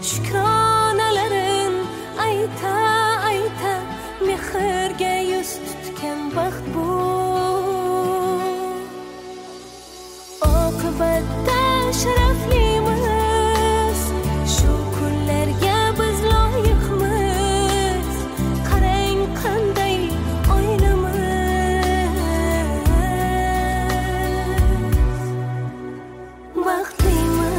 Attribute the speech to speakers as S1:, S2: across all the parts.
S1: shukronalarin ayta ayta mehrga yuz tutgan baxt bu. Oqibatda sharaflimiz, shu kunlarga biz loyiqmiz. Qarang qanday oilamiz baxtlimiz.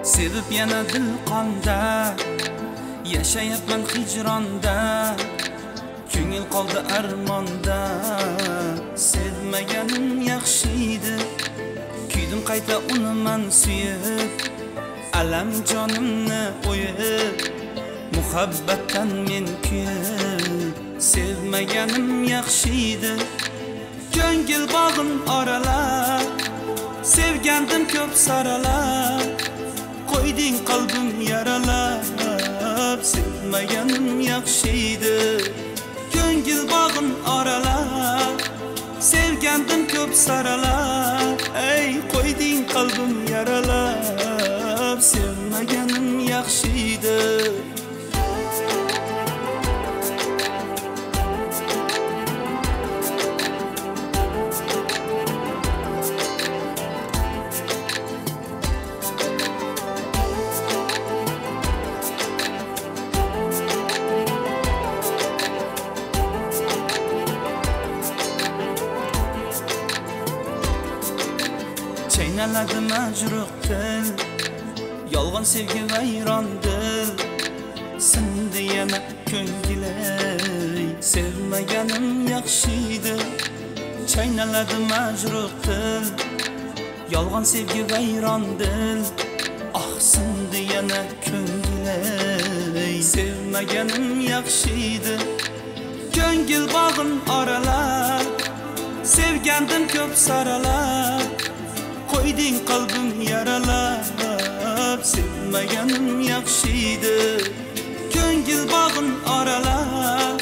S2: Sevib yana dil qonda, yashayapman hijronda, ko'ngil qoldi armonda. Sevmaganim yaxshi edi, kuydim qayta uni men suyib, alam jonimni o'yib, muhabbatdan men kuyib. Sevmaganim yaxshi edi, ko'ngil bog'in oralab, sevgandim ko'p saralab, qo'yding qalbim yaralab. Sevmaganim yaxshi edi, ko'ngil bog'in oralab, sevgandim ko'p saralab, ey qo'yding qalbim yaralab. Sevmaganim yaxshi edi. Chaynaladi majruh dil, yolg'on sevgi vayron dil, sindi yana ko'ngilay. Sevmaganim yaxshi edi, chaynaladi majruh dil, yolg'on sevgi vayron dil, ah sindi yana ko'ngilay. Sevmaganim yaxshi edi, ko'ngil bog'in oralab, sevgandim ko'p saralab, qo'yding qalbim yaralab. Sevmaganim yaxshi edi, ko'ngil bog'in oralab,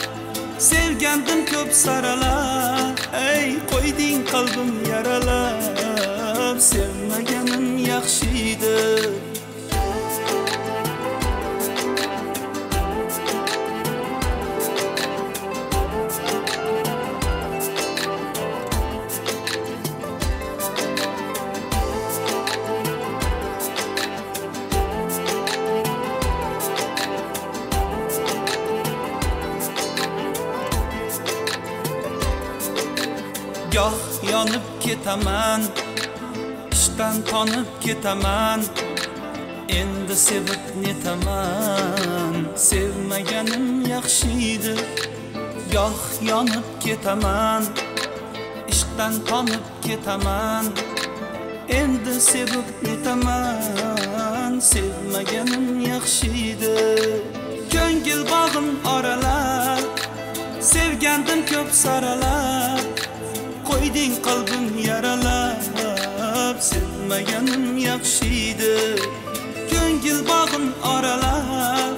S2: sevgandim ko'p saralab, ey qo'yding qalbim yaralab. Sevmaganim yaxshi edi. Goh yonib ketaman, ishdan tonib ketaman, endi sevib netaman. Sevmaganim yaxshi edi, goh yonib ketaman, ishdan tonib ketaman, endi sevib netaman. Sevmaganim yaxshi edi, ko'ngil bog'in oralab, sevgandim ko'p saralab, qo'yding qalbim yaralab. Sevmaganim yaxshi edi, ko'ngil bog'in oralab,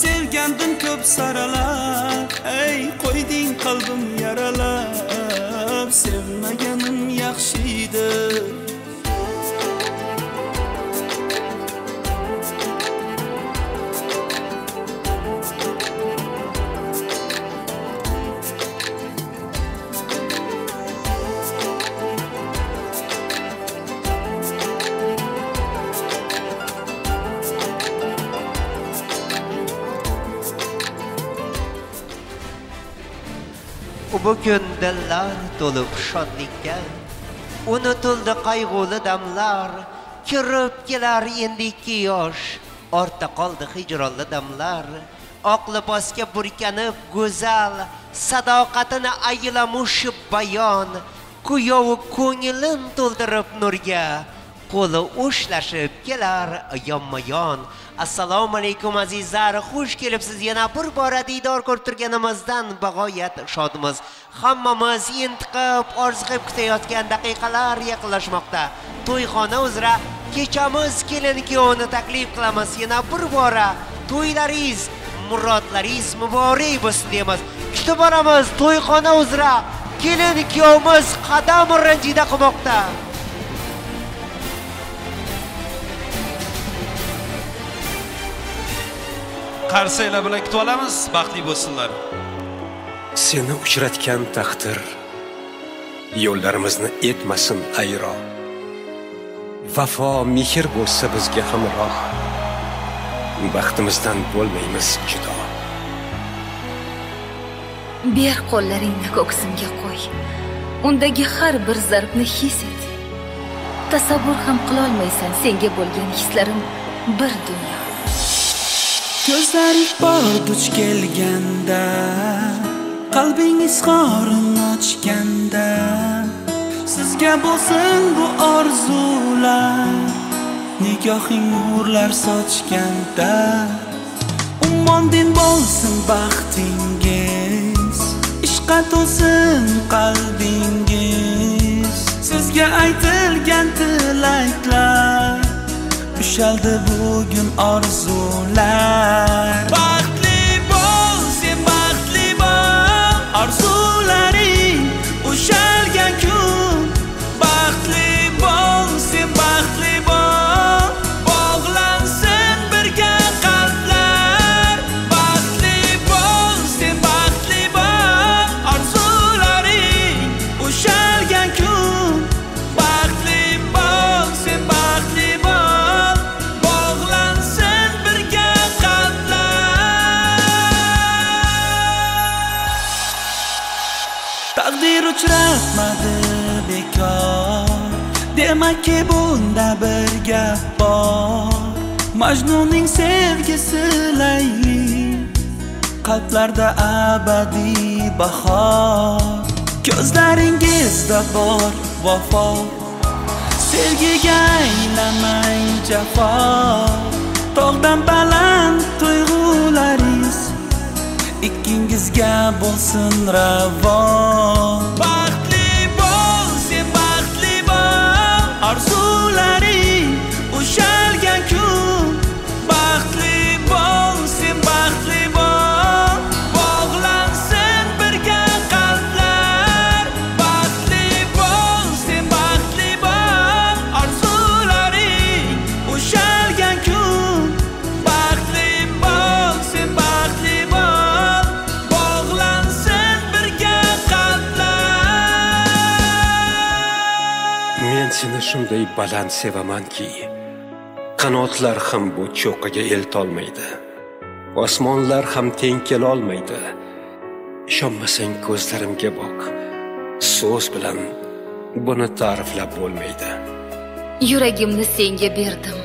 S2: sevgandim ko'p saralab, ey qo'yding qalbim yaralab. Sevmaganim yaxshi edi.
S3: Bugün dillar to'lib shodlikka, unutildi qayg'uli damlar, kirib kelar endi 2 yosh, ortda qoldi hijronli damlar. Oq libosga burkanib go'zal, sadoqatini aylamush bayon, kuyovi ko'ngilin to'ldirib nurga, qo'li ushlashib kelar yonma-yon. Assalomu alaykum azizlar, xush kelibsiz. Yana bir bora diydor ko'rib turganimizdan bag'oyat shodmiz. Hammamiz intiqib, orziqib kutayotgan daqiqalar yaqinlashmoqda. To'yxona uzra kechamiz kelin-kuyovni taklif qilamiz. Yana bir bora to'ylaringiz, murodlaringiz muborak bo'lsin deymiz. Kutib boramiz to'yxona uzra kelin-kuyovimiz qadam ranjida qilmoqda.
S4: Qarsaylar bilan kutib olamiz, baxtli bo'lsinlar.
S5: Seni uchratgan taqdir yo'llarimizni etmasin ayro. Vafo mehr bo'lsa bizga hamroh, baxtimizdan bo'lmaymiz judo.
S6: Ber qo'llaringni ko'ksimga qo'y, undagi har bir zarbni his et. Tasavvur ham qila olmaysan senga bo'lgan hislarim bir dunyo.
S2: Ko'zlaring bor duch kelganda, qalbing izhorini ochganda, sizga bo'lsin bu orzular, nigohing nurlar sochganda, ummondin bo'lsin baxtingiz, ishqa to'lsin qalbingiz, sizga aytilgan tilaklar, ushaldi bugun orzular. Baxtli bo'l, sen baxtli bo'l, orzularing ushalgan kun. Baxtli bo'l, sen baxtli bo'l, bog'lansin birga qalblar. Baxtli bo'l, sen baxtli bo'l, orzularing ushalgan kun. Baxtli bo'l, sen baxtli bo'l, bog'lansin birga qalblar. Taqdir uchratmadi bekor, demakki bunda bir gap bor. Majnunning sevgisi layli, qalblarda abadiy bahor. Ko'zlaringizda bor vafo, sevgiga aylanmang jafo. Tog'dan baland tuyg'ularingiz ikkingizga bo'lsin ravo. Baxtli bo'l, sen baxtli bo'l, orzularing ushalgan kun. Baxtli bo'l, sen baxtli bo'l, bog'lansin birga qalblar. Baxtli bo'l, sen baxtli bo'l, orzularing ushalgan kun. Baxtli bo'l, sen baxtli bo'l, bog'lansin birga qalblar.
S5: Men seni shunday baland sevamanki, qanotlar ham bu cho'qqiga eltolmaydi, osmonlar ham teng kelolmaydi. Ishonmasang ko'zlarimga boq, so'z bilan buni ta'riflab bo'lmaydi.
S6: Yuragimni senga berdim,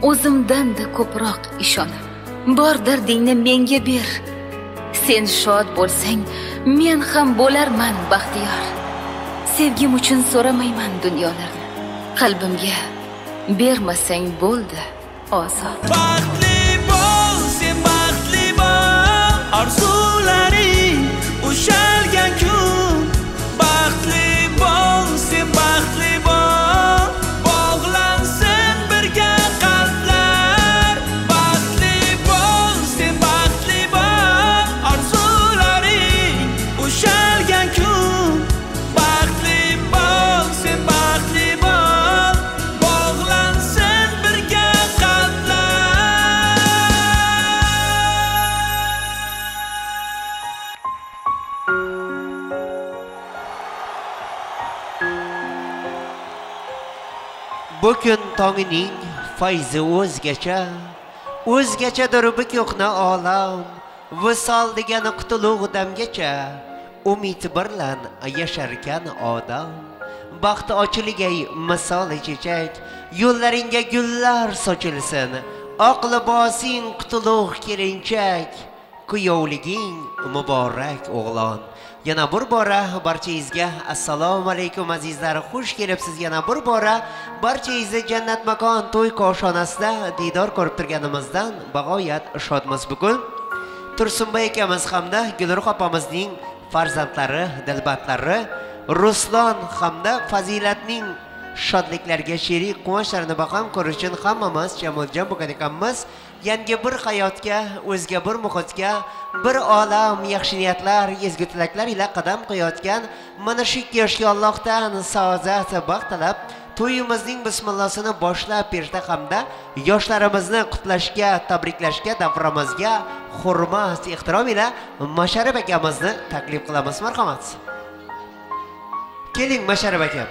S6: o'zimdan-da ko'proq ishonib. Bor dardingni menga ber. Sen shod bo'lsang, men ham bo'larman baxtiyor. Sevgim uchun so'ramayman dunyolarni. Qalbimga bermasang bo'ldi ozod.
S2: Baxtli bo'l, sen baxtli bo'l, orzularing ushalgan kun. Baxtli bo'l, sen baxtli bo'l, bog'lansin birga qalblar. Baxtli bo'l, sen baxtli bo'l, orzularing ushalgan kun. Baxtli bo'l, sen baxtli bo'l, bog'lansin birga qalblar.
S3: Bu kun tongning fayzi o'zgacha, o'zgachadir bu ko'hna olam. Visol degani qutuluq damgacha, umid bilan yasharkan odam. Baxt ochiligay misoli chechak, yo'llaringga gullar sochilsin. Oq libosing qutuluq kelinchak, kuyovliging muborak o'g'lon. Yana bir bora barchangizga assalomu alaykum azizlar, xush kelibsiz. Yana bir bora barchangizni jannat makon to'y koshonasida diydor ko'rib turganimizdan bag'oyat shodmiz. Bugun Tursunboy akamiz hamda Gulruh opamizning farzandlari, dilbatlari Ruslan hamda Fazilatning shodliklarga sherik quvonchlarini baham ko'rish uchun hammamiz jamoljon bo'lgan ekanmiz. Yangi bir hayotga, o'zga bir muhitga, bir olam yaxshi niyatlar, ezgu tilaklar ila qadam qo'yayotgan mana shu yoshga Allohdan saodat, baxt tilab, to'yimizning bismillosini boshlab berishda hamda yoshlarimizni qutlashga, tabriklashga, davramizga hurmat, ehtirom ila Masharib akamizni taklif qilamiz. Marhamat. Keling Masharib akam.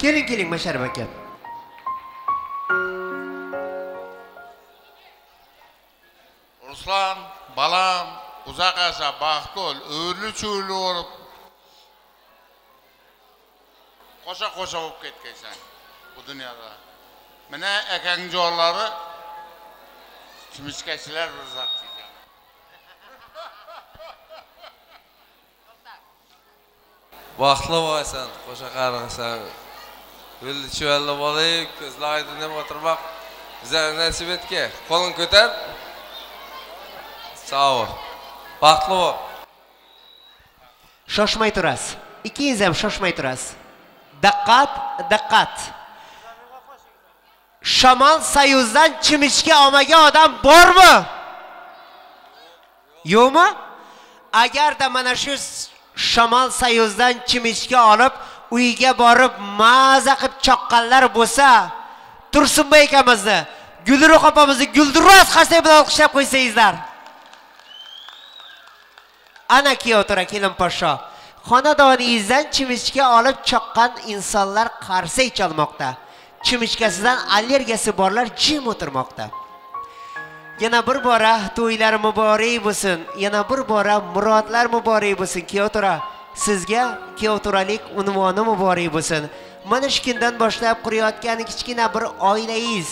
S3: Keling Masharib akam.
S7: Ruslan, balam, uzoq yasha, baxt bo'l, o'rli-cho'rli bo'lib qo'sha bo'lib ketgansan bu dunyoda. Mana akang jo'rlari chimichkachilar rizq deydi.
S8: Vaqtli bo'lsan, qo'sha qarg'asan. Yo'lda chivalli bo'lib, ko'zlar oydin deb o'tirmoq bizga nasib etgan. Qo'lin ko'tar. Sağ ol. Vaqtli bo'l.
S3: Shoshmay turasiz. Ikkingiz ham shoshmay turasiz. Diqqat, diqqat. Shamol Sayuzdan chimishga olmagan odam bormi? Yo'qmi? Agarda mana shu Shamol Sayuzdan chimishga olib, uyiga borib maza qilib chaqqanlar bo'lsa, Tursunboy akamizni, Gulruh opamizni gulduros qarsak bilan olqishlab qo'ysangizlar. Ana Kiyotura kelin poshsho. Xonadoningizdan chimishga olib chaqqan insonlar qarsak chalmoqda. Chimishkasidan allergiyasi borlar jim o'tirmoqda. Yana bir bora to'ylar muborak bo'lsin. Yana bir bora murodlar muborak bo'lsin. Kiyotura, sizga Kiyoturalik unvoni muborak bo'lsin. Mana shu kundan boshlab qurayotgan kichkina bir oilangiz,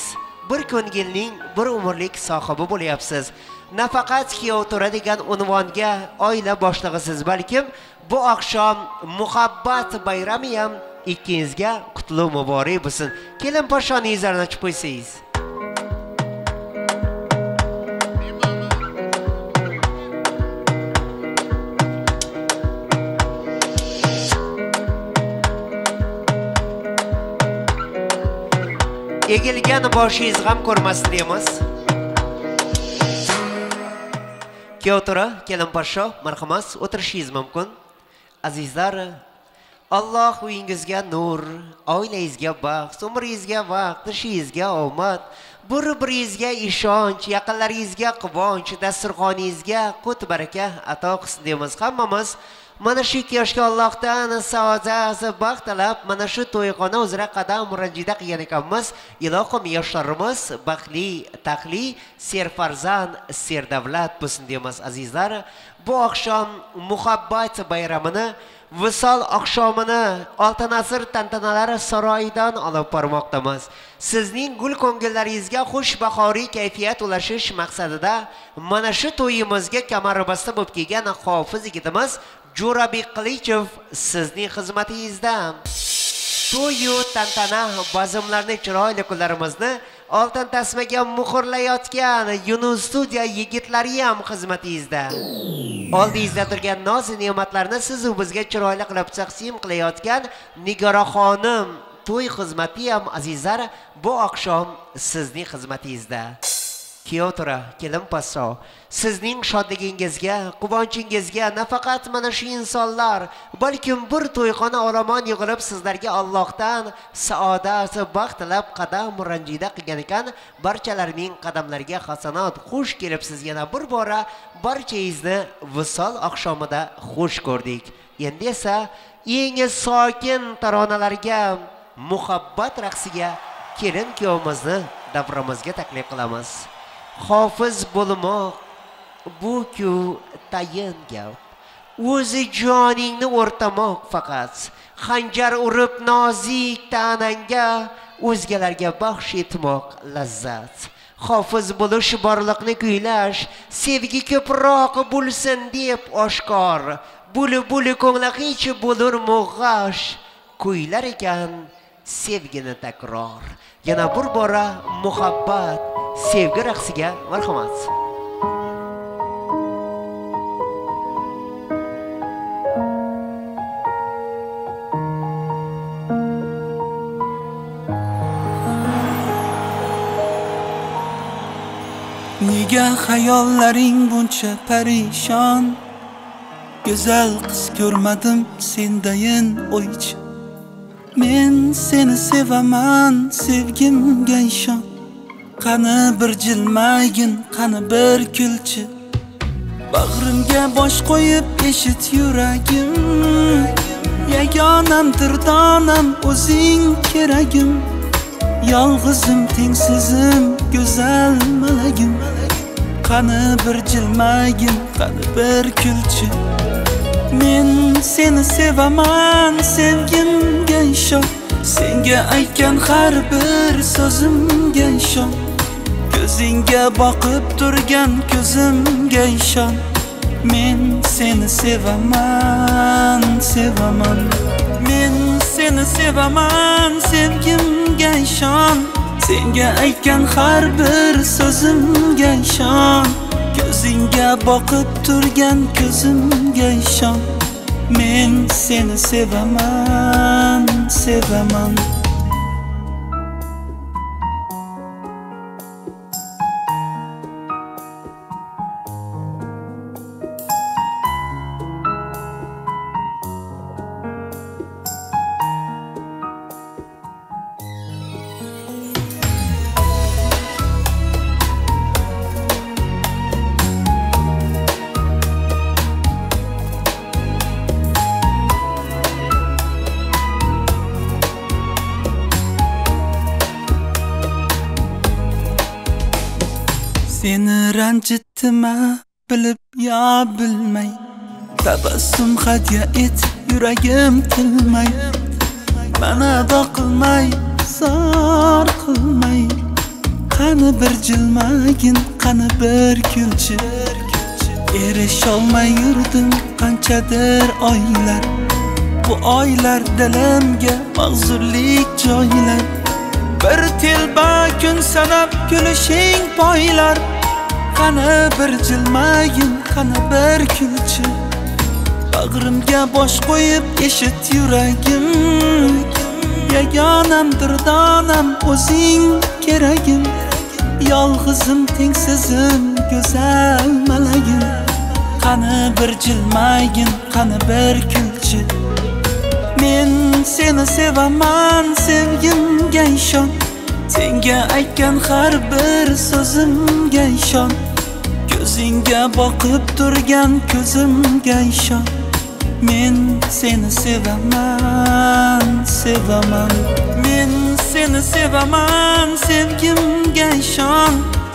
S3: bir ko'ngilning, bir umrlik sohibi bo'lyapsiz. Nafaqat Kiyotura degan unvonga oila boshlig'isiz, balkim bu oqshom muhabbat bayrami ham ikkingizga qutlug' muborak bo'lsin. Kelin poshshoningizlarni ochib qo'ysangiz. Egilgan boshingiz ham ko'rmasligimiz. Kiyotura, kelin poshsho, marhamat, o'tirishingiz mumkin. Azizlar, Alloh uyingizga nur, oilangizga baxt, umringizga vaqt, ishingizga omad, bir-biringizga ishonch, yaqinlaringizga quvonch, dasturxoningizga qut baraka ato qilsin deymiz hammamiz. Mana shu yoshga Allohdan saodat, baxt tilab, mana shu to'yxona uzra qadam muranjida qilgan ekanmiz. Ilohim yoshlarimiz baxtli, taqli, serfarzand, serdavlat bo'lsin deymiz azizlar. Bu oqshom muhabbat bayramini, visol oqshomini Oltin asr tantanalari saroyidan olib bormoqdamiz. Sizning gul ko'ngillaringizga xushbahoriy kayfiyat ulashish maqsadida mana shu to'yimizga kamarbasta bo'lib kelgan hofiz yigitimiz Jo'rabek Qilichev sizning xizmatingizda. To'yu tantana bazmlarni chiroyli kunlarimizni oltin tasmaga muhrlayotgan Yunus studiya yigitlari ham xizmatingizda. Oldingizda turgan noz ne'matlarni siz u bizga chiroyli qilib taqsim qilayotgan Nigora xonim to'y xizmati ham azizlar bu oqshom sizning xizmatingizda. Kiyotura, kelin poshsho, sizning shodligingizga, quvonchingizga nafaqat mana shu insonlar, balkim bir to'yxona olomon yig'ilib sizlarga Allohdan saodat, baxt tilab qadam muranjida qilgan ekan, barchalarning qadamlariga hasanat, xush kelibsiz. Yana bir bora barchangizni visol oqshomida xush ko'rdik. Endi esa eng sokin taronalarga, muhabbat raqsiga kelin kuyovimizni davramizga taklif qilamiz. Hofiz bo'lmoq bu-ku tayin gap. O'zi joningni o'rtamoq faqat. Xanjar urib nozik tananga o'zgalarga baxsh etmoq lazzat. Hofiz bo'lish borliqni kuylash, sevgi ko'proq bo'lsin deb oshkor. Buli ko'ngli hech bo'lur mug'ash, kuylar ekan sevgini takror. Yana bir bora muhabbat, sevgi raqsiga marhamat.
S2: Nega xayollaring buncha parishon? Go'zal qiz ko'rmadim sendayin o'ychi. Men seni sevaman, sevgimga ishon. Qani bir jilmagin, qani bir kulchi. Bag'rimga bosh qo'yib eshit yuragim. Yagonamdir donam, o'zing keragim. Yolg'izim, tengsizim, go'zal malagim. Qani bir jilmagin, qani bir kulchi. Men seni sevaman, sevgimga ishon, senga aytgan har bir so'zimga ishon, ko'zingga boqib turgan ko'zimga ishon. Men seni sevaman, sevaman. Men seni sevaman, sevgimga ishon, senga aytgan har bir so'zimga ishon, ko'zingga boqib turgan ko'zimga ishon. Men seni sevaman, sevaman. Seni ranjitdimma bilib ya bilmay, tabassum hadya et yuragim tilmay, mana boqilmay zor qilmay, qani bir jilmagin, qani bir kulchi. Erisholmay yurdim qanchadir oylar, bu oylar dilimga mag'zurlik joylar. Bir telba kun sanab kulishing poylar, qani bir jilmagin, qani bir kulchi. Bag'rimga bosh qo'yib eshit yuragim, yagonamdir donam o'zing keragim. Yolg'izim tengsizim go'zal malagim, qani bir jilmagin, qani bir kulchi. Men seni sevaman, sevgimga ishon, senga aytgan har bir so'zimga ishon, ko'zingga boqib turgan ko'zimga ishon. Men seni sevaman, sevaman. Men seni sevaman, sevgimga ishon,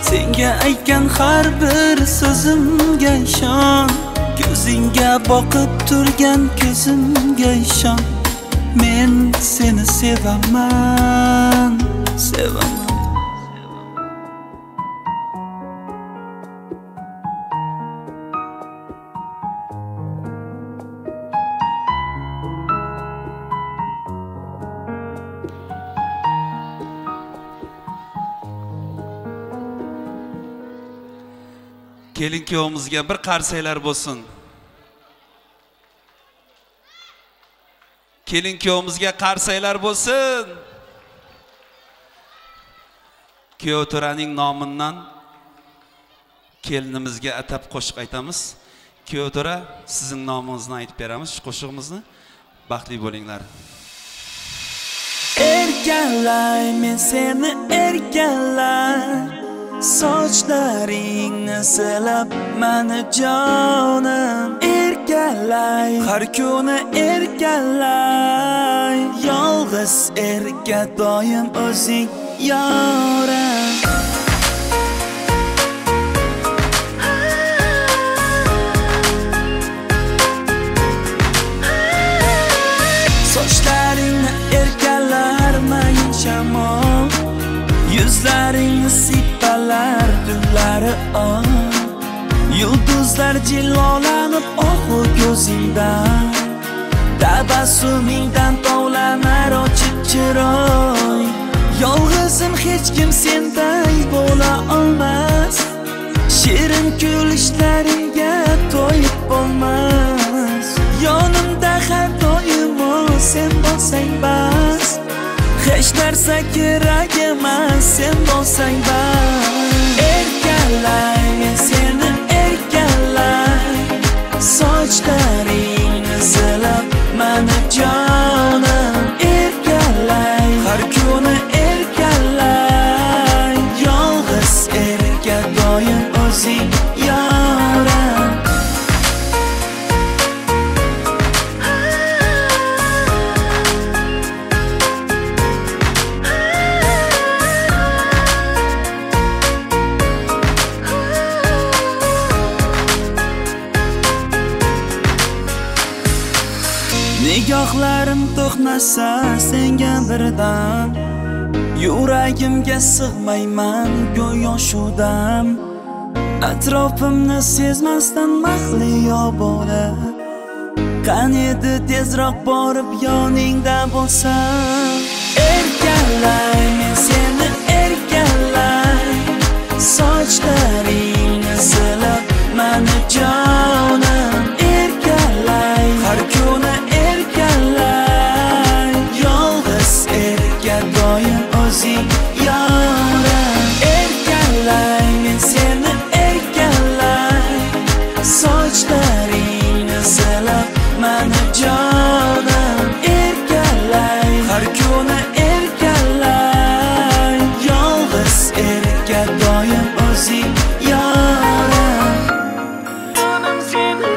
S2: senga aytgan har bir so'zimga ishon, ko'zingga boqib turgan ko'zimga ishon. Men seni sevaman, sevaman.
S4: Kelin kuyovimizga bir qarsaylar bo'lsin. Kelin kuyovimizga qarsaylar bo'lsin. Kuyov to'raning nomidan kelinimizga atab qo'shiq aytamiz. Kuyov to'ra, sizning nomingizni aytib beramiz shu qo'shig'imizni. Baxtli bo'linglar.
S2: Erkalay, men seni erkalay, sochlaringni silab mani jonim. Erkalay, har kuni erkalay, yolg'iz erka doim o'zing yorim. Sochlaringni erkalar mayin shamol, yuzlaringni sipalar tunlari on. Yulduzlar jilolanib oqu ko'zingdan, tabassumingdan tovlanar ochiq chiroy. Yolg'izim hech kim senday bo'la olmas, shirin kulishlaringga to'yib bo'lmas. Yonimda har doimo sen bo'lsang bas, hech narsa kerak emas, sen bo'lsang bas. Erkalay, men seni erkalay, sochlaringni silab mani jonim. Erkalay, har kuni erkalay, yolg'iz erka doim o'zing yorim. bo'lmasa senga birdan yuragimga sig'mayman go'yo shu dam atrofimni sezmasdan mahliyo bo'lib qan edi tezroq borib yoningda bo'lsam erkalay men seni erkalay sochlaringni silab mani jonim erkalay har kuni erkalay yolg'iz erka doim o'zing yorim erkalay men seni erkalay sochlaringni silab mani jonim erkalay har kuni erkalay yolg'iz erka doim o'zing yorim jonim seni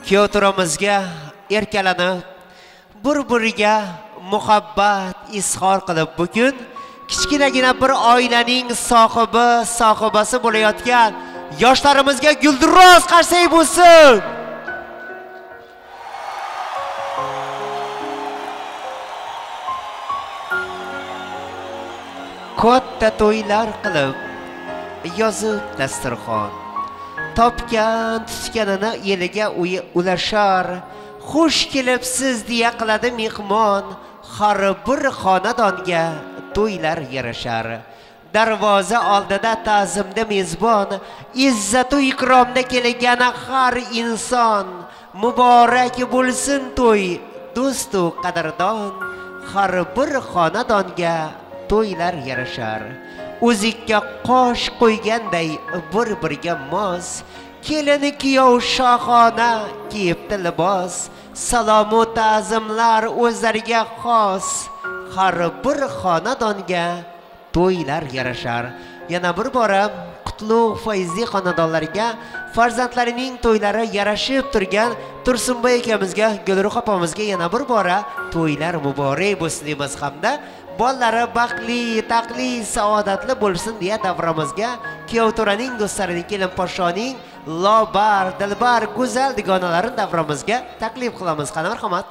S3: Kyotoramizga erkalanib, bir-biriga muhabbat izhor qilib bugun kichkinagina bir oilaning sohibasi bo'layotgan yoshlarimizga gulduros qarsak bo'lsin. Katta to'ylar qilib, yozib dasturxon topgan tutganini eliga ulashar xush kelibsiz deya qiladi mehmon har bir xonadonga to'ylar yarashar darvoza oldida ta'zimda mezbon izzat u ikromda kelgan har inson muborak bo'lsin to'y do'st u qadrdon har bir xonadonga to'ylar yarashar o'zikka qosh qo'yganday bir-biriga mos kelini kuyov shohona kiyibdi libos salomu ta'zimlar o'zlariga xos har bir xonadonga to'ylar yarashar yana bir bora qutlug' fayzli xonadonlarga farzandlarining to'ylari yarashib turgan Tursunboy akamizga Gulruh opamizga yana bir bora to'ylar muborak bo'lsin deymiz hamda bolalari baxtli, taqli, saodatli bo'lsin deya davramizga kuyovto'raning do'stlarining kelin podshoning lobar, dilbar, go'zal dugonalarini davramizga taklif qilamiz. Qani marhamat.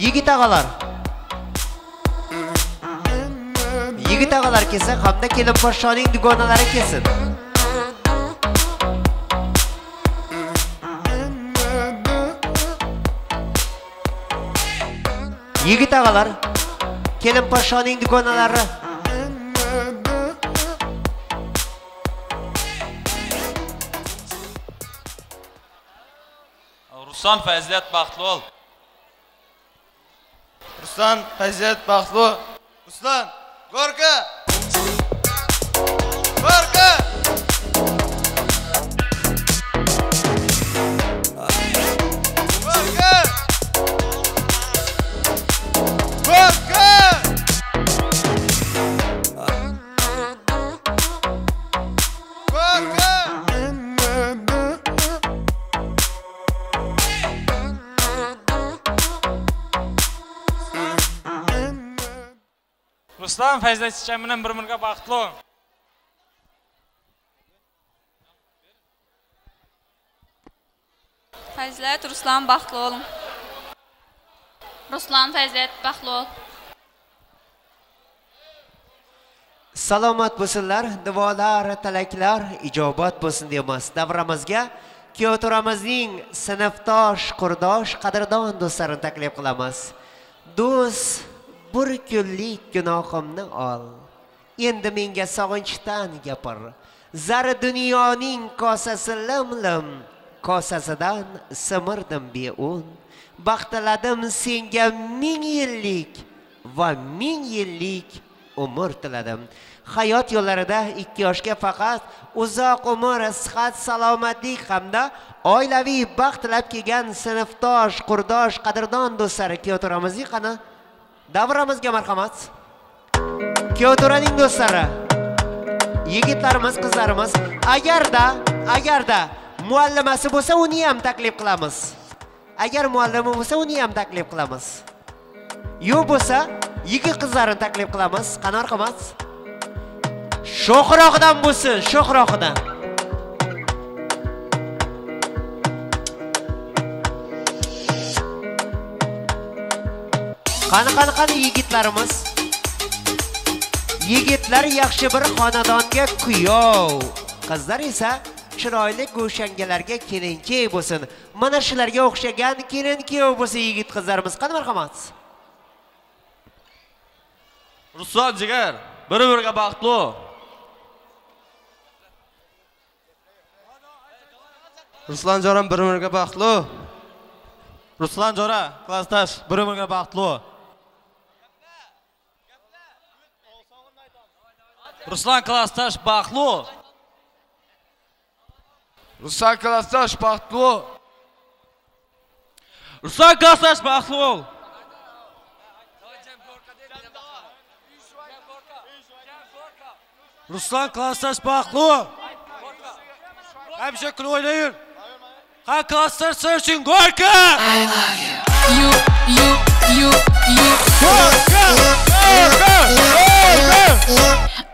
S3: Yigit og'alar. Yigit og'alar kelsa hamda kelin podshoning dugonalari kelsin. Yigit og'alar kelin podshoning dugonalari
S9: Ruslan Faziliyat Baxtlıoğlu.
S10: Ruslan Faziliyat Baxtlıoğlu. Ruslan Gorka. Gorka. Gorka. Gorka.
S9: Ruslan Faziliyat Çiçeğim'in bir-biriga baxtlı.
S11: Faziliyat Ruslan Baxtlıoğlu. Ruslan Faziliyat Baxtlıoğlu.
S3: Salomat bo'lsinlar, duolar, tilaklar ijobat bo'lsin deymiz. Davramizga kuyovto'ramizning sinfdosh, qurdosh, qadrdon do'stlarini taklif qilamiz. Do'st, bir kunlik gunohimni ol. Endi menga sog'inchdan gapir. Zari dunyoning kosasi lim-lim, kosasidan simirdim beun. Baxtiladim senga 1000 yillik va 1000 yillik umr tiladim. Hayot yo'llarida 2 yoshga faqat uzoq umr, sihat, salomatlik hamda oilaviy baxt tilab kelgan sinfdosh, qurdosh, qadrdon do'stlari kuyovto'ramizning qani davramizga marhamat. Kuyovto'raning do'stlari, yigitlarimiz, qizlarimiz, agarda muallimasi bo'lsa uni ham taklif qilamiz. Agar muallimi bo'lsa uni ham taklif qilamiz. Yo'q bo'lsa, yigit qizlarni taklif qilamiz. Qani marhamat. Sho'xroqdan bo'lsin, sho'xroqdan. Qani yigitlarimiz. Yigitlar yaxshi bir xonadonga kuyov, qizlar esa chiroyli go'shangalarga kelinchak bo'lsin. Mana shularga o'xshagan kelin-kuyov bo'lsa yigit qizlarimiz. Qani marhamat.
S10: Ruslan jigar, bir-biriga baxtli. Ruslan joram bir-biriga baxtli. Ruslan jora, klassdosh, bir-biriga baxtli.
S9: Ruslan klassdosh baxtli.
S10: Ruslan klassdosh baxtli.
S9: Ruslan klassdosh baxtli.
S10: Ruslan klassdosh baxtli. Hemşe kulüp oynayın. Ha klassdosh searching Gorka.
S2: I love you. You.
S10: Gorka.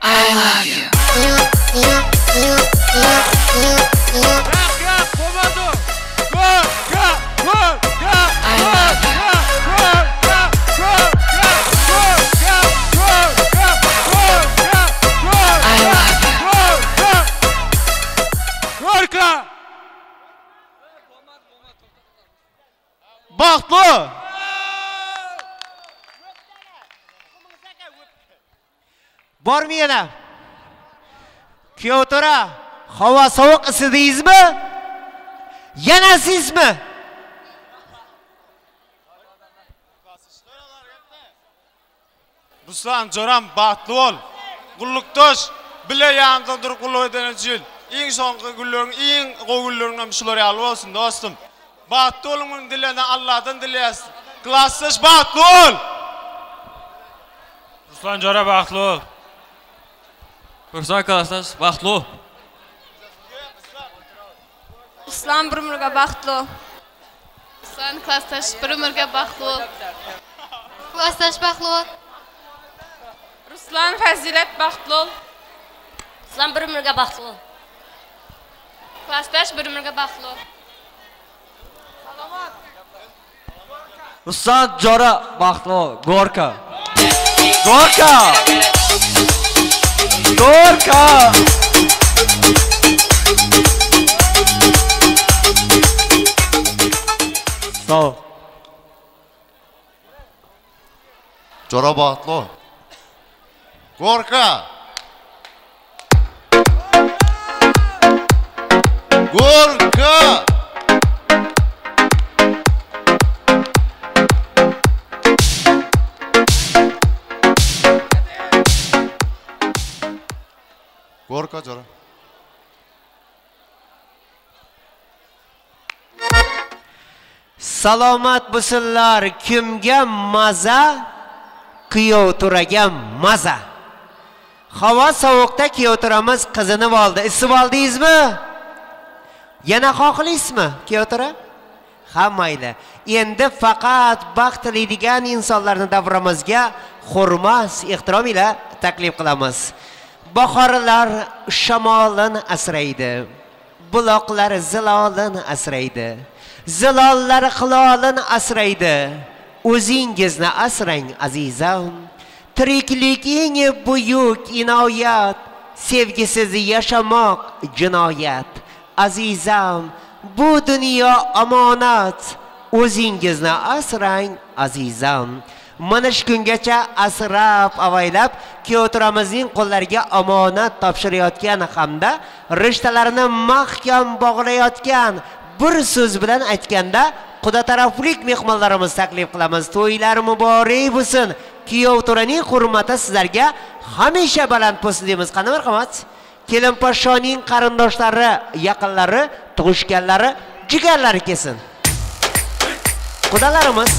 S2: I love you.
S10: Baxtlı.
S3: Bor mu yana? Kuyov to'ra, havo sovuq isidingizmi? Yana sizmi?
S10: Ruslan joram baxtlı ol. Qulluqdosh bile yanında dur qulluq edeniz. Eng so'nggi gullarning eng qo'g'illaridan shular yalib olsin do'stim. Baxtli olun dilene Allah'tan dileysin. Klassdosh baxtli ol.
S9: Ruslan jora baxtli. Ruslan klassdosh baxtli.
S11: Ruslan bir-biriga baxtli. Ruslan klassdosh bir-biriga baxtli. Klassdosh baxtli. Ruslan fazilat baxtli.
S12: Ruslan bir-biriga baxtli.
S11: Klassdosh bir-biriga baxtli.
S10: Ruslan jora baxtli. Gorka. Sağ ol.
S7: Jora baxtli. Gorka. Gorka jora.
S3: Salomat bo'lsinlar, kimga maza, kuyov to'raga maza. Havo sovuqda kuyov to'ramiz qizini oldi. Isib oldingizmi? Yana xohlaysizmi, kuyov to'ra? Ha, mayli. Endi faqat baxtlidigan insonlarni davramizga hurmat, ehtirom ila taklif qilamiz. Bahorlar shamolin asraydi. Buloqlar zilolin asraydi. Zilollar hilolin asraydi. O'zingizni asrang azizam. Tirikliking buyuk inoyat. Sevgisiz yashamoq jinoyat. Azizam, bu dunyo omonat. O'zingizni asrang azizam. Mana shu kungacha asrab avaylab kuyovto'ramizning qo'llariga omonat topshirayotgan hamda rishtalarini mahkam bog'layotgan, bir so'z bilan aytganda Xudo taraflik mehmonlarimiz taklif qilamiz. To'ylar muborak bo'lsin. Kuyovto'raning hurmati sizlarga hamisha baland bo'lsin deymiz. Qani marhamat. Kelin poshshoning qarindoshlari, yaqinlari, tug'ishganlari, jigarlari kelsin. Xudolarimiz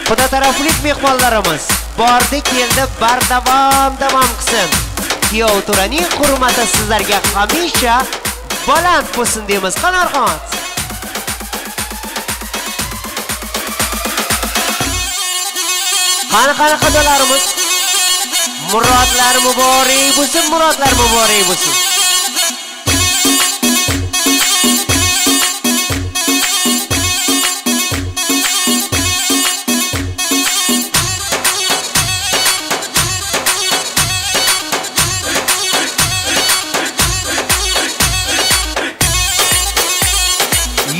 S3: Xudo taraflik mehmonlarimiz bordi keldi, bardavom qilsin. Kuyovto'raning hurmati sizlarga hamisha baland bo'lsin deymiz. Qani marhamat. Qani xudolarimiz. Murodlar muborak bo'lsin, murodlar muborak bo'lsin.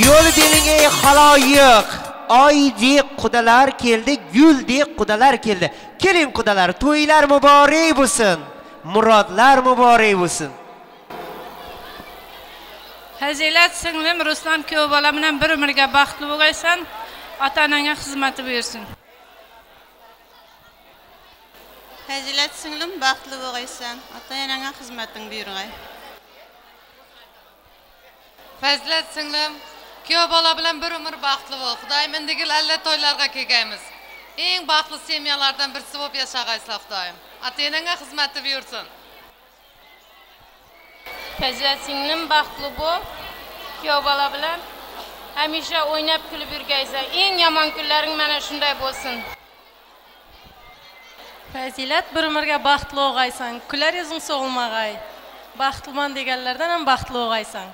S3: Yo'l deninge xaloyiq, oydek qudalar keldi, guldek qudalar keldi. Keling qudalar, to'ylar muborak bo'lsin, murodlar muborak bo'lsin.
S11: Fazilat singlim Ruslan kuyov bola bilan bir umrga baxtli bo'lgaysan, ota-onangga xizmati buyursin.
S13: Fazilat singlim baxtli bo'lgaysan, ota-onangga xizmating buyurgay.
S14: Fazilat singlim kuyov bola bilan bir umr baxtli bo'l. Xudoyim indigil alla to'ylarga kelgaymiz. Eng baxtli semyalardan birisi bo'lib yashagaysizlar Xudoyim. Ota-onangga xizmati buyursin.
S11: Fazilat singlim baxtli bo'l. Kuyov bola bilan hamisha o'ynab kulib yurgaysan. Eng yomon kunlaring mana shunday bo'lsin.
S15: Fazilat bir umrga baxtli o'g'aysan, kular yuzing so'g'ilmag'ay. Baxtliman deganlardan ham baxtli o'g'aysan.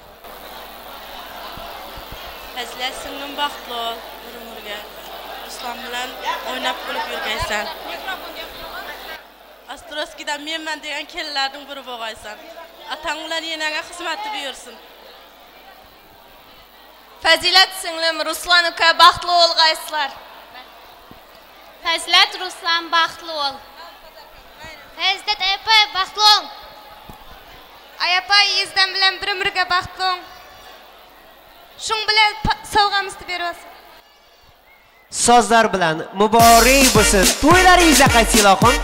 S16: Fazilat singlim baxtli ol, bir umrga. Ruslan bilan o'ynab kulib yurgaysan. Astroskidan menman degan kelinlarning biri bo'g'aysan. Otang bilan yenaga xizmati buyursin.
S11: Fazilat singlim Ruslan uka baxtli o'lg'aysizlar.
S17: Fazilat Ruslan baxtli ol. Fazilat apa baxtli ol.
S11: Ayapa yezdan bilan bir umrga baxtli ol. Shung bilan sovg'amizni berasiz.
S3: Sozlar bilan muborak bo'lsin. To'ylaringizga qaysi ilohim?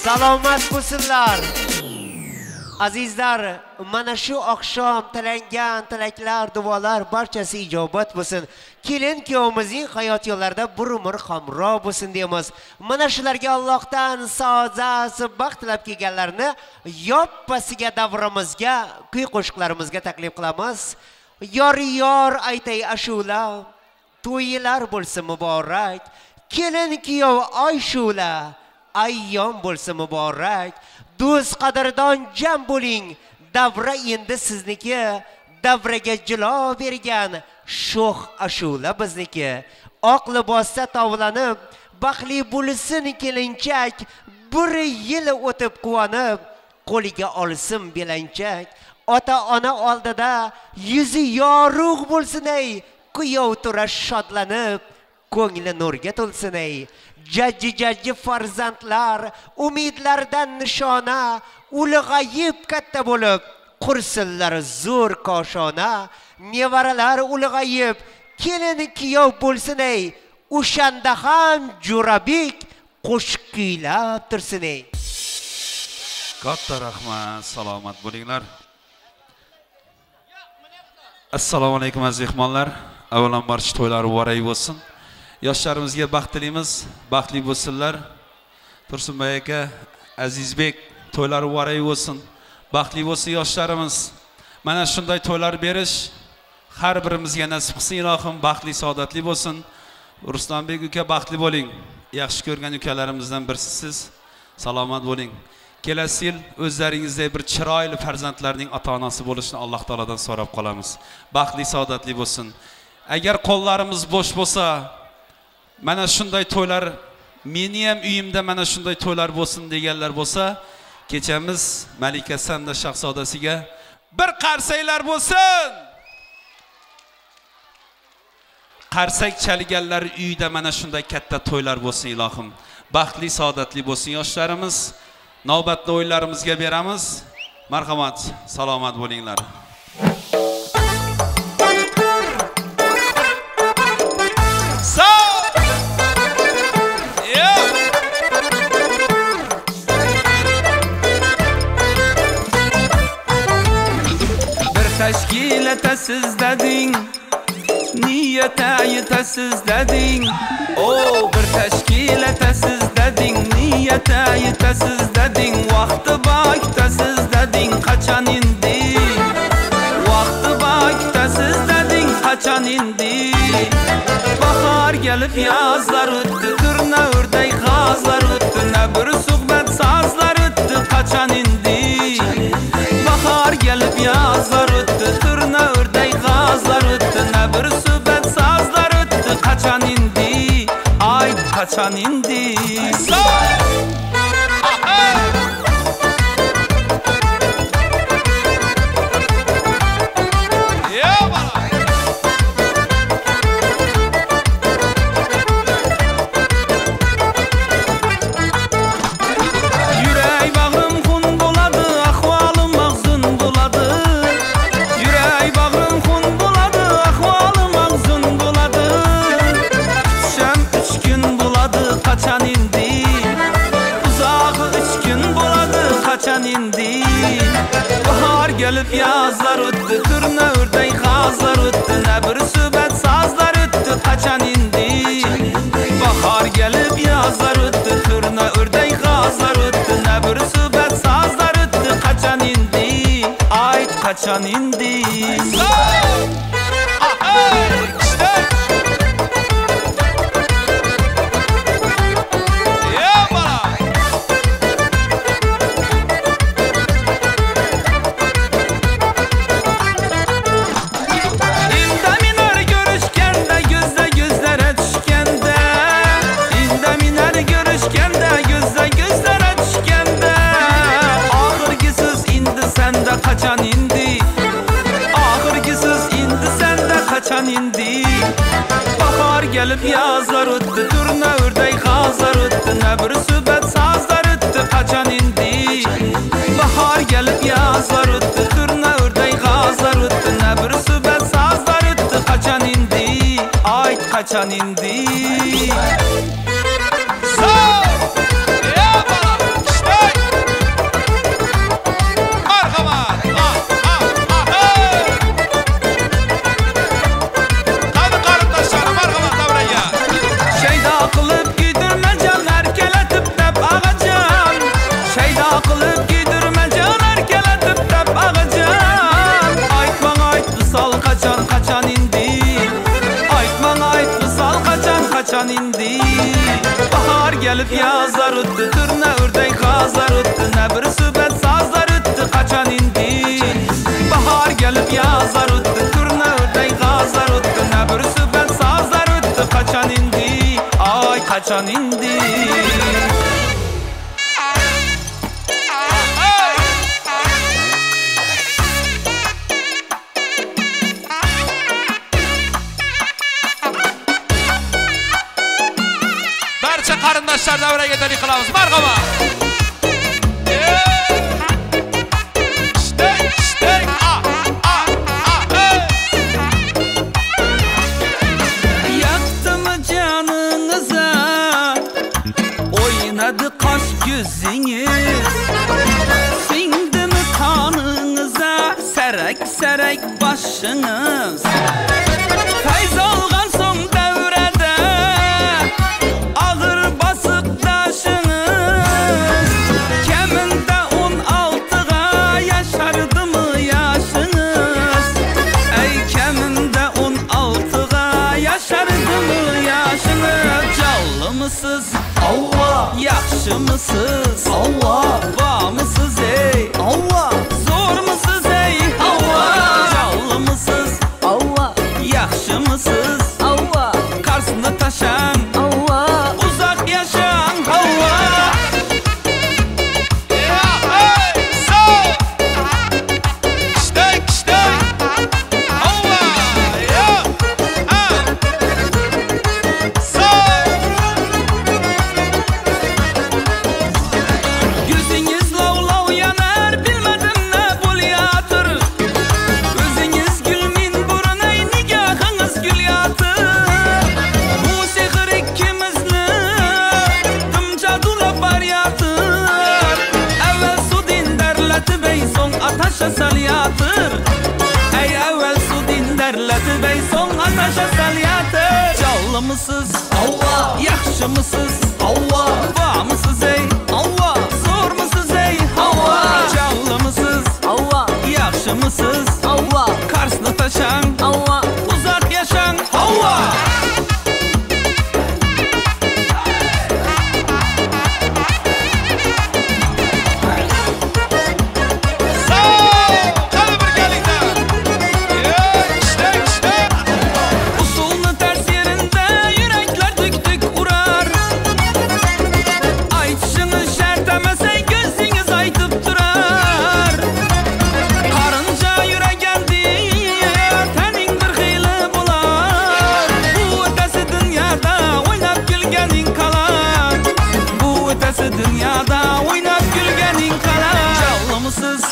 S3: Salomat bo'lsinlar. Azizlar, mana shu oqshom tilangan tilaklar, duolar barchasi ijobat bo'lsin. Kelin kuyovimizning hayot yo'llarida bir umr hamroh bo'lsin deymiz. Mana shularga Allohdan saodat, baxt tilab kelganlarni yoppasiga davramizga, kuy qo'shiqlarimizga taklif qilamiz. Yor aytay ashula, to'ylar bo'lsin muborak. Kelin kuyov Oyshula, ayyom bo'lsa muborak. Do'st qadrdon jam bo'ling. Davra endi sizniki. Davraga jilo bergan sho'x ashula bizniki. Oq libosda tovlanib, baxtli bo'lsin kelinchak. Bir yil o'tib quvonib, qo'liga olsin belanchak. Ota-ona oldida yuzi yorug' bo'lsin ey. Kuyov tura shodlanib, ko'ngli nurga to'lsin ey. Jajji farzandlar umidlardan nishona, ulg'ayib katta bo'lib qursinlar zo'r koshona. Nevaralar ulg'ayib kelin kuyov bo'lsin ey. O'shanda ham Jo'rabek qo'shiq kuylab tursin ey.
S4: Katta rahmat, salomat bo'linglar. Assalomu alaykum aziz mehmonlar. Avvalambor to'ylar muborak bo'lsin. Yoshlarimizga baxt tilaymiz, baxtli bo'lsinlar. Tursunboy aka, Azizbek, to'ylar muborak bo'lsin. Baxtli bo'lsin yoshlarimiz. Mana shunday to'ylar berish har birimizga nasib qilsin ilohim, baxtli, saodatli bo'lsin. Ruslanbek uka, baxtli bo'ling. Yaxshi ko'rgan ukalarimizdan birisiz. Salomat bo'ling. Kelasi yil o'zlaringizdek bir chiroyli farzandlarning ota-onasi bo'lishni Alloh taoladan so'rab qolamiz. Baxtli, saodatli bo'lsin. Agar qo'llarimiz bo'sh bo'lsa, mana shunday to'ylar meni ham uyimda mana shunday to'ylar bo'lsin deganlar bo'lsa, kechamiz Malika Sanda shahzodasiga bir qarsaklar bo'lsin. Qarsak chalganlar uyida mana shunday katta to'ylar bo'lsin ilohim. Baxtli, saodatli bo'lsin yoshlarimiz. Navbatli o'yinlarimizga beramiz. Marhamat, salomat bo'linglar.
S18: Tashkil etasiz deding, niyete yetasiz deding. O bir tashkil etasiz deding, niyete yetasiz deding. Vaqti bakitasiz deding, qachon indi? Vaqti bakitasiz deding, qachon indi? Bahar gelip yazlar o'tdi, turna o'rday g'azlar o'tdi, ne bir suhbat sazlar o'tdi, qachon indi? Bahar gelip yazlar o'tdi, turna o'rday g'azlar o'tdi, ne bir suhbat sazlar o'tdi, qachon indi? Ay qachon indi? Bahar gelip yazlar o'tdi, turna o'rday g'azlar o'tdi, ne bir suhbat sazlar o'tdi, qachon indi? Bahar gelip yazlar o'tdi, turna o'rday g'azlar o'tdi, ne bir suhbat sazlar o'tdi, qachon indi? Ayt qachon indi? Qachon indi? Oxirgi so'z indi senda qachon indi? Bahor gelip yazlar o'tdi, turna o'rday g'azlar o'tdi, ne bir suhbat sazlar o'tdi, qachon indi? Bahor gelip yazlar o'tdi, turna o'rday g'azlar o'tdi, ne bir suhbat sazlar o'tdi, qachon indi? Ayt qachon indi? Qachon indi? Bahar gelip yazlar o'tdi, turna o'rday g'azlar o'tdi, ne bir suhbat sazlar o'tdi, qachon indi? Bahar gelip yazlar o'tdi, turna o'rday g'azlar o'tdi, ne bir suhbat sazlar o'tdi, qachon indi? Ay qachon indi?
S4: Qarindoshlar davraga taklif qilamiz. Marhamat.
S18: Yaktımı canınıza, oynadı kaş gözünüz, sindi mi kanınıza, serek serek başınız. Feyz algan son devrede ağır basıp taşınız, keminde 16'a yaşardı mı yaşınız? Ey keminde 16'a yaşardı mı yaşınız? Callı mısınız? Allah. Yaxşı mısınız? Allah. Var mısınız ey? Allah. Zor mısınız ey? Allah. Callı mısınız? Allah. Yaxşı mısınız? Allah. Karşısında taşan Allah. Uzak yaşa taşa salyadır. Canlımısız? Allah. Yaxşımısız? Allah. Vamısız ey? Allah. Zormusuz ey? Allah. Canlımısız? Allah. Yaxşımısız? Allah. Karsını taşan? Allah. Uzak yaşan? Allah.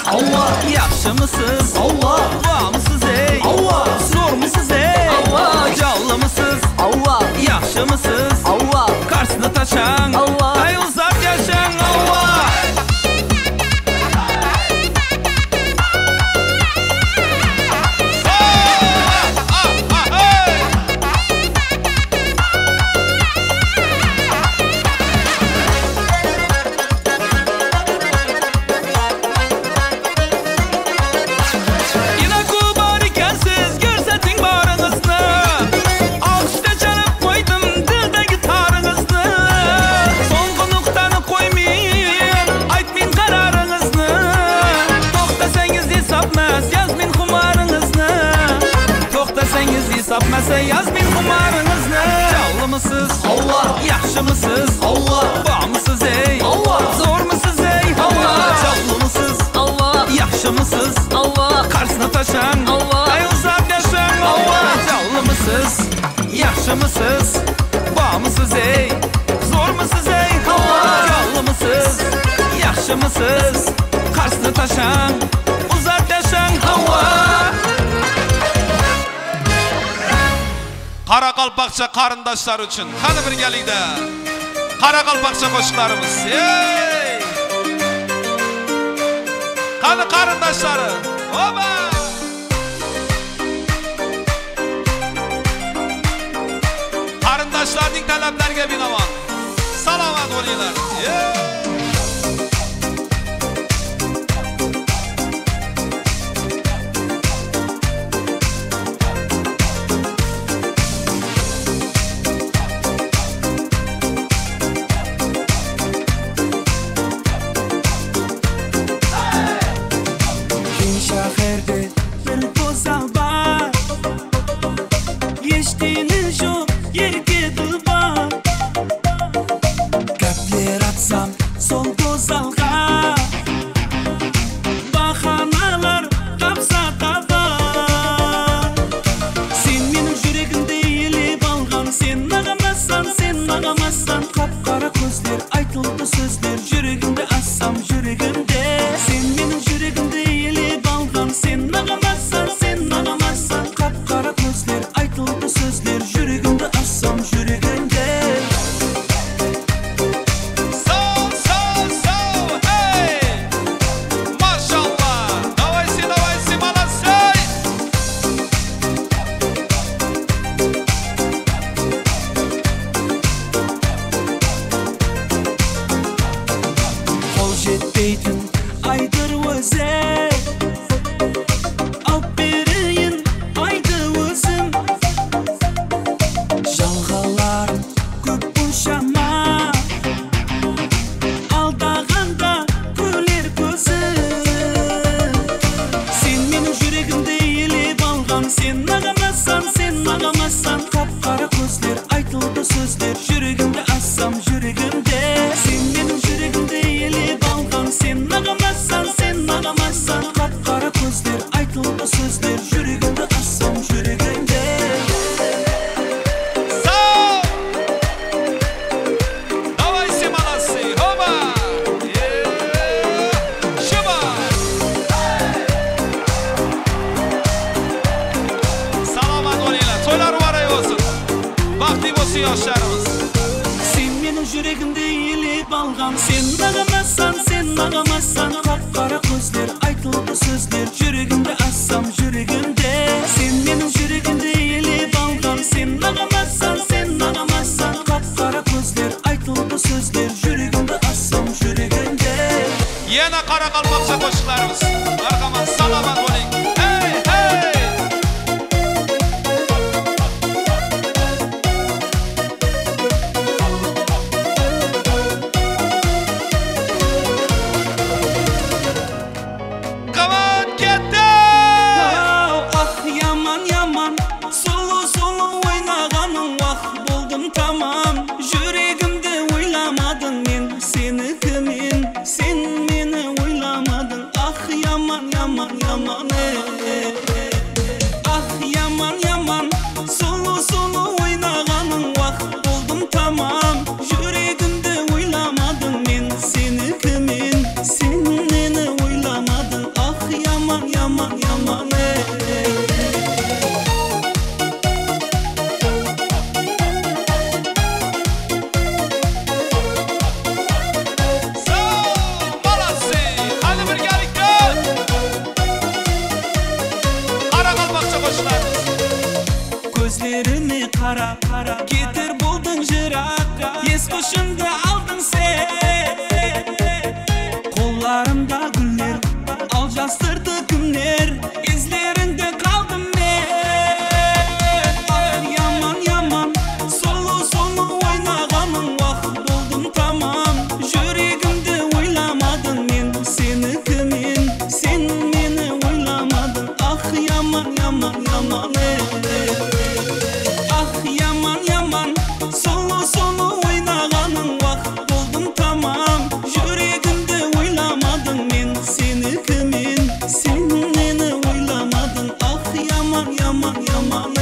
S18: Allah. Yaxşımısız? Allah. Vamısız ey? Allah. Zormusuz ey? Allah. Canlımısız? Allah. Yaxşımısız? Allah. Karsını taşan? Allah. Ay uzak yaşan? Allah. Sapmasa yazmayın kumarınızı. Canlımısız? Allah. Yaxşımısız? Allah. Vamısız ey? Allah. Zormusuz ey? Allah. Canlımısız? Allah. Yaxşımısız? Allah. Karsını taşan? Allah. Ay uzak yaşan? Allah. Canlımısız? Yaxşımısız? Vamısız ey? Zormusuz ey? Allah. Canlımısız? Yaxşımısız? Karsını taşan? Uzak yaşan? Allah.
S4: Qaraqalpaqcha qarindoshlar uchun qani birgalikda Qaraqalpaqcha qo'shiqlarimiz. Ey! Qani qarindoshlari? Oba! Qarindoshlarning talablariga binoan salomat bo'linglar.
S18: Sözler, yürüyümde assam yürüyümde. Sen benim yürüyümde yeli balgam.
S4: Yana Qoraqalpoqcha qo'shiqlarimiz. Marhamat, salomat bo'ling. Hey, hey! Qavat ketdi!
S18: Ah yaman yaman sulu sulu o'ynaganing vaqt bo'ldim tamam. Yuragimda o'ylamading men seni kimin, sen meni o'ylamading. Ah yaman yaman yaman. Ah yaman yaman sulu sulu o'ynaganing vaqt bo'ldim tamam. Yuragimda o'ylamading men seni kimin, sen meni o'ylamading. Ah yaman yaman yaman. Gözlerimi qara qara ketir buldun jirakka es qo'shimda alding sen qo'llarimda gullar aljastirdi kimlar izlaringda qoldim men ah yaman yaman solo solo o'ynaganing vaqt bo'ldim tamam yuragimda o'ylamading men seni kimin sen meni o'ylamading ah yaman yaman yaman. Ah yaman yaman solo solo o'ynaganing vaqt bo'ldim tamam yuragimda o'ylamading men seni kimin sen meni o'ylamading ah yaman yaman yaman.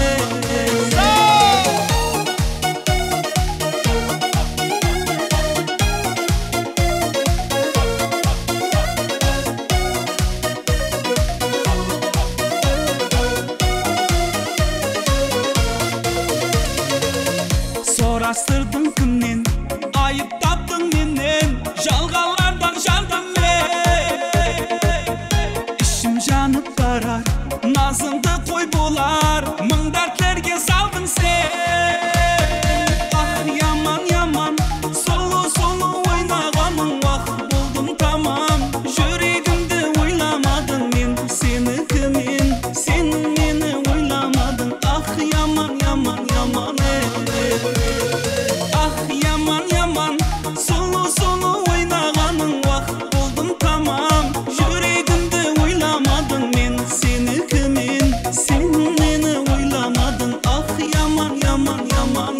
S18: Sorastırdın kimden, ayıp tapdın menden, jalgalardan jardım men. İşim janıp barar, nazımda koy bolar, ming dertlerge saldın sen. Ah yaman yaman, solo solo o'ynaganing vaqt bo'ldim tamam. Yuragimda o'ylamading men seni kimin, sen meni o'ylamading. Ah yaman yaman yaman. Ah yaman yaman solo solo o'ynaganing vaqt bo'ldim tamam yuragimda o'ylamading men seni kimin sen meni o'ylamading ah yaman yaman yaman.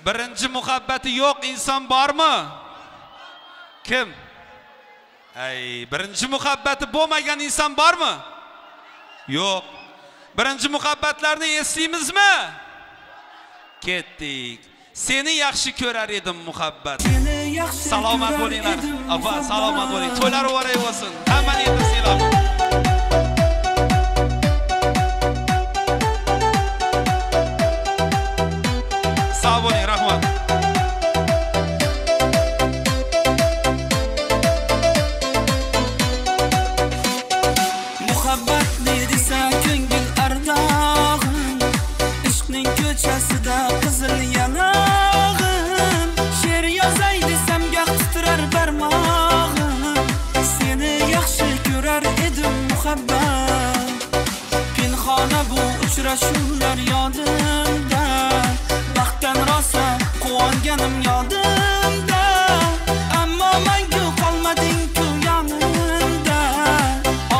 S4: Birinchi muhabbati yo'q inson bormi? Kim? Ay, birinchi muhabbati bo'lmagan inson bormi? Yo'q. Birinchi muhabbatlarni eslaymizmi? Ketdik. Seni yaxshi ko'rar edim muhabbat. Salomat bo'linglar. Apa, salomat bo'ling. To'ylar o'ray bo'lsin. Hammangizni sevaman. Sog' bo'ling, rahmat.
S18: Muhabbat ne desa ko'ngil ardog'im, ishqning ko'chasida qizil yanog'im. She'r yozay desam gah titrar barmog'im, seni yaxshi ko'rar edim muhabbat. Pinhona bu uchrashuvlar yodimda, baxtdan rosa quvonganim yodimda. Ammo mangu qolmading-ku yonimda,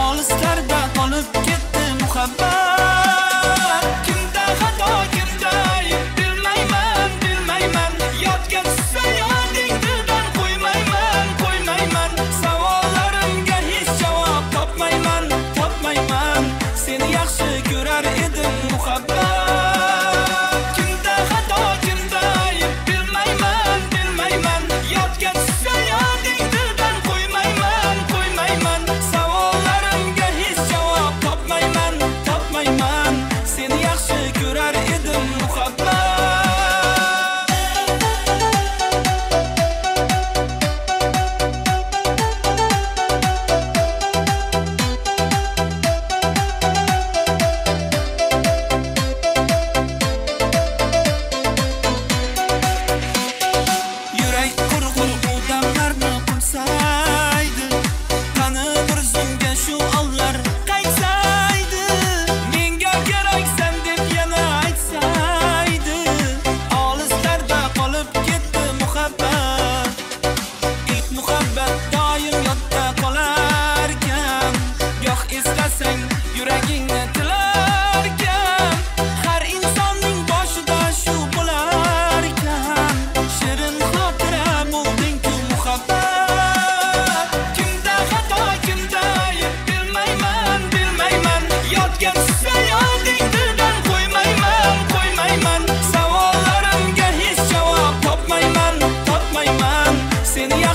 S18: olislarda qolib ketdi muhabbat. Kimda xato kimda ayb bilmayman bilmayman, yodga tushsa yoding dildan qo'ymayman qo'ymayman. Savollarimga hech javob topmayman topmayman, seni yaxshi ko'rar edim muhabbat. Kimda xato kimda ayb bilmayman bilmayman.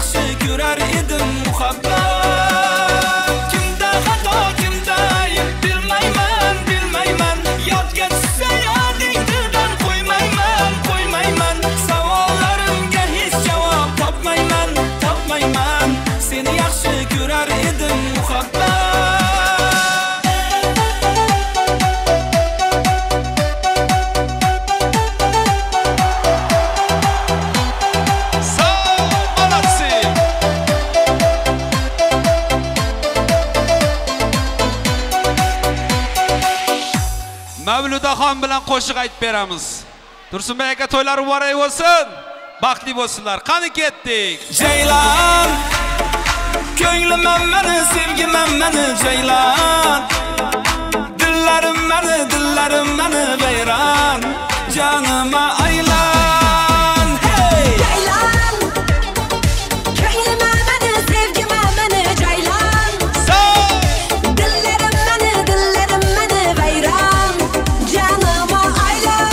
S18: yaxshi ko'rar edim muhabbat. Kimda xato, kimda ayb bilmayman. Yodga tushsa yoding dildan qo'ymayman. Savollarimga hech javob topmayman. Seni yaxshi ko'rar edim muhabbat.
S4: Mavludaxon bilan qo'shiq aytib beramiz. Tursunbek aka to'ylari muborak bo'lsin. Baxtli bo'lsinlar. Qani ketdik.
S18: Ceylan, ko'nglim meni, sevgim meni ceylan. Dillarim meni vayron. Canıma aylan. Hey!
S1: Ceylan, ko'nglim meni, sevgim meni ceylan. Dillarim meni vayron. Canıma aylan.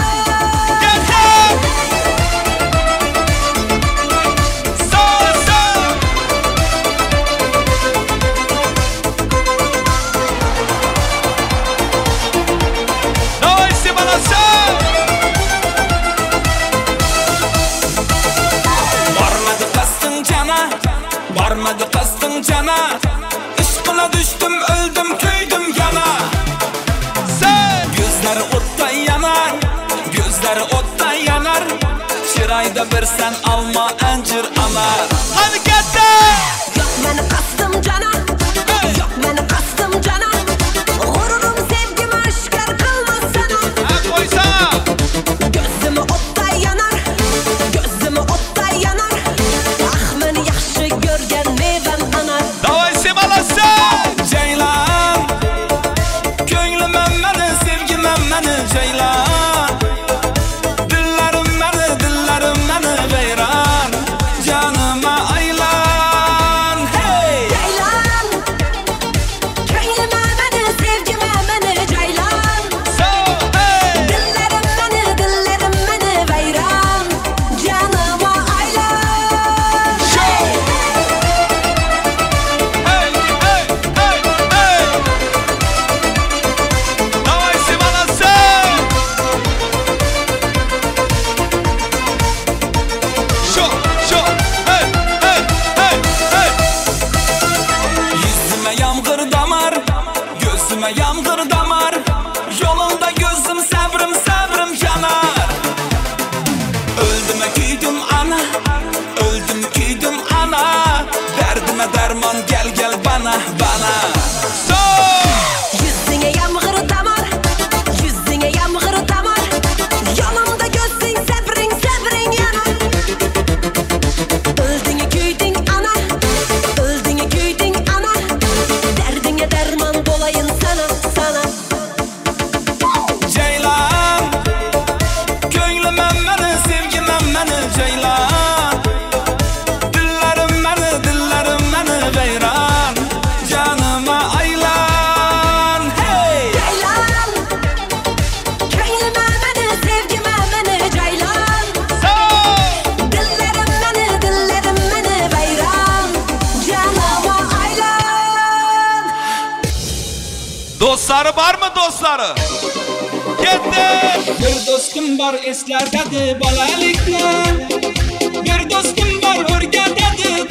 S4: Давай, Симонаса!
S18: Barmadı kastın cana. Işkına düştüm, öldüm, köydüm yana. Gözleri otta yanar. Çırayda bir sen alma encir anar.
S4: Hadi gitti!
S1: Yok beni kastım cana. Yok beni kastım cana. Gururum sevgim aşkar kılmaz sana.
S4: Koysa!
S1: Gözümü otta yanar. Ah beni yaxshi görgen meyven anar.
S4: Davay Simonasa!
S18: Ceylan, ko'nglim meni, sevgim meni ceylan. Dillarim meni vayron. Canıma aylan. Hey!
S1: Ceylan, ko'nglim meni, sevgim meni ceylan. Dillarim meni vayron. Canıma aylan.
S4: Давай, Симонаса! Şo! Hey!
S18: Yüzüme yağmur damar, gözüme yağmur damar. Yolunda gözüm sabrım yanar. Öldüm küydüm ana. Derdime derman gel bana.
S1: Yüzüne yağmur damar. Yolumda gözün sabrin yanar. Öldün küydün ana. Derdine derman dolayın sana.
S18: Ceylan, ko'nglim meni, sevgim meni ceylan. Dillarim meni vayron. Canıma aylan. Hey!
S1: Ceylan, ko'nglim meni, sevgim meni ceylan. Dillarim meni vayron. Canıma aylan.
S4: Dostları var mı dostları? Gitti!
S18: Bir dostum var eslardagi bolalikni. Bir dostum var o'rgatadi